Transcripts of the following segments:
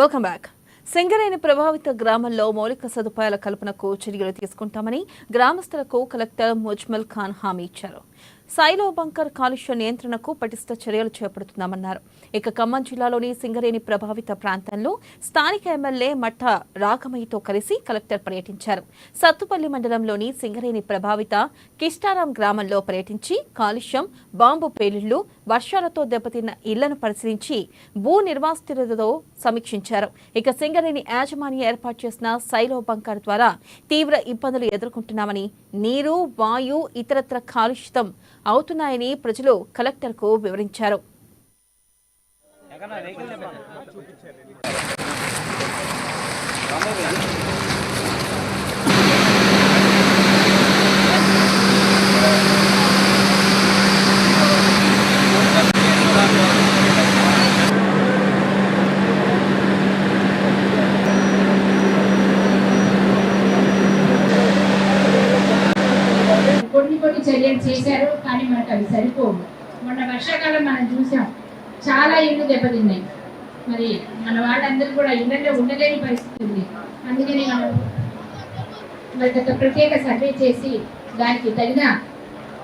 Welcome back. Singareni ప్రభావిత గ్రామంలో మౌలిక సదుపాయాల కల్పనకు చర్యలు తీసుకుంటామని గ్రామస్తులకు కలెక్టర్ ముజ్మల్ ఖాన్ హామీ ఇచ్చారు. సైలో బంకర్ కాలుష్య నియంత్రణకు పటిష్ట చర్యలు చేపడుతున్నామన్నారు. ఇక ఖమ్మం జిల్లాలోని సింగరేణి ప్రభావిత ప్రాంతంలో స్థానిక ఎమ్మెల్యే మట్ట రాగమయ్యతో కలిసి కలెక్టర్ పర్యటించారు. సత్తుపల్లి మండలంలోని సింగరేణి ప్రభావిత కిష్టారాం గ్రామంలో పర్యటించి కాలుష్యం, బాంబు పేలుళ్లు, వర్షాలతో దెబ్బతిన్న ఇళ్లను పరిశీలించి భూ నిర్వాసితులతో సమీక్షించారు. ఇక సింగరేణి యాజమాన్యం ఏర్పాటు చేసిన సైలో బంకర్ ద్వారా తీవ్ర ఇబ్బందులు ఎదుర్కొంటున్నామని, నీరు, వాయు, ఇతరత్ర కాలుష్యం అవుతున్నాయని ప్రజలు కలెక్టర్కు వివరించారు. కొన్ని చర్యలు చేశారు, కానీ మనకు అవి సరిపోవు. మొన్న వర్షాకాలం మనం చూసాం, చాలా ఇళ్ళు దెబ్బతిన్నాయి. మరి మన వాళ్ళందరూ కూడా ఇళ్లలో ఉండలేని పరిస్థితి ఉంది. అందుకని మనం ఒక ప్రత్యేక సర్వే చేసి దానికి తగిన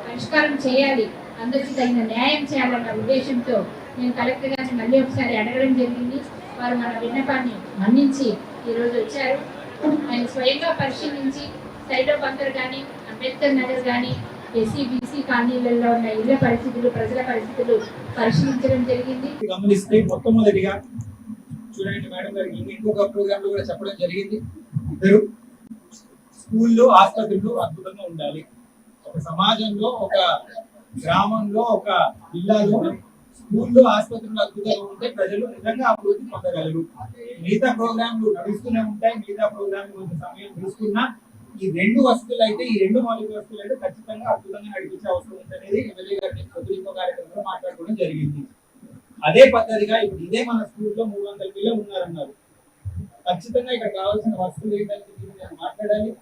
పరిష్కారం చేయాలి, అందరికీ తగిన న్యాయం చేయాలన్న ఉద్దేశంతో నేను కలెక్టర్ గారిని మళ్ళీ ఒకసారి అడగడం జరిగింది. వారు మన విన్నపాన్ని మన్నించి ఈరోజు వచ్చారు. ఆయన స్వయంగా పరిశీలించి సైలో బంకర్ కానీ, అంబేద్కర్ నగర్ కానీ, ఎస్సీ కాలనీలలో ఉన్న ఇళ్ల పరిస్థితులు, ప్రజల పరిస్థితులు పరిశీలించడం జరిగింది. గమనిస్తే మొట్టమొదటిగా చూడండి మేడం గారికి ఇంకొక ప్రోగ్రామ్ లో కూడా చెప్పడం జరిగింది. ఇద్దరు స్కూల్లో, ఆసుపత్రులు అద్భుతంగా ఉండాలి. ఒక సమాజంలో, ఒక గ్రామంలో, ఒక జిల్లాలో స్కూల్లో, ఆసుపత్రులు అద్భుతంగా ఉంటే ప్రజలు నిజంగా అభివృద్ధి పొందగలరు. మిగతా ప్రోగ్రాంలు నడుస్తూనే ఉంటాయి. మిగతా ప్రోగ్రాంలు కొంత సమయం తీసుకున్నా ఈ రెండు వస్తువులు అయితే, ఈ రెండు మౌలిక వస్తువులు అయితే ఖచ్చితంగా అద్భుతంగా నడిపించే అవసరం ఉందనేది ఎమ్మెల్యే గారిని పొద్దున కార్యక్రమంలో మాట్లాడుకోవడం జరిగింది. అదే పద్ధతిగా ఇప్పుడు ఇదే మన స్కూల్లో 300 పిల్లలు ఉన్నారన్నారు. ఖచ్చితంగా ఇక్కడ కావాల్సిన వస్తువులు ఏంటంటే మాట్లాడాలి.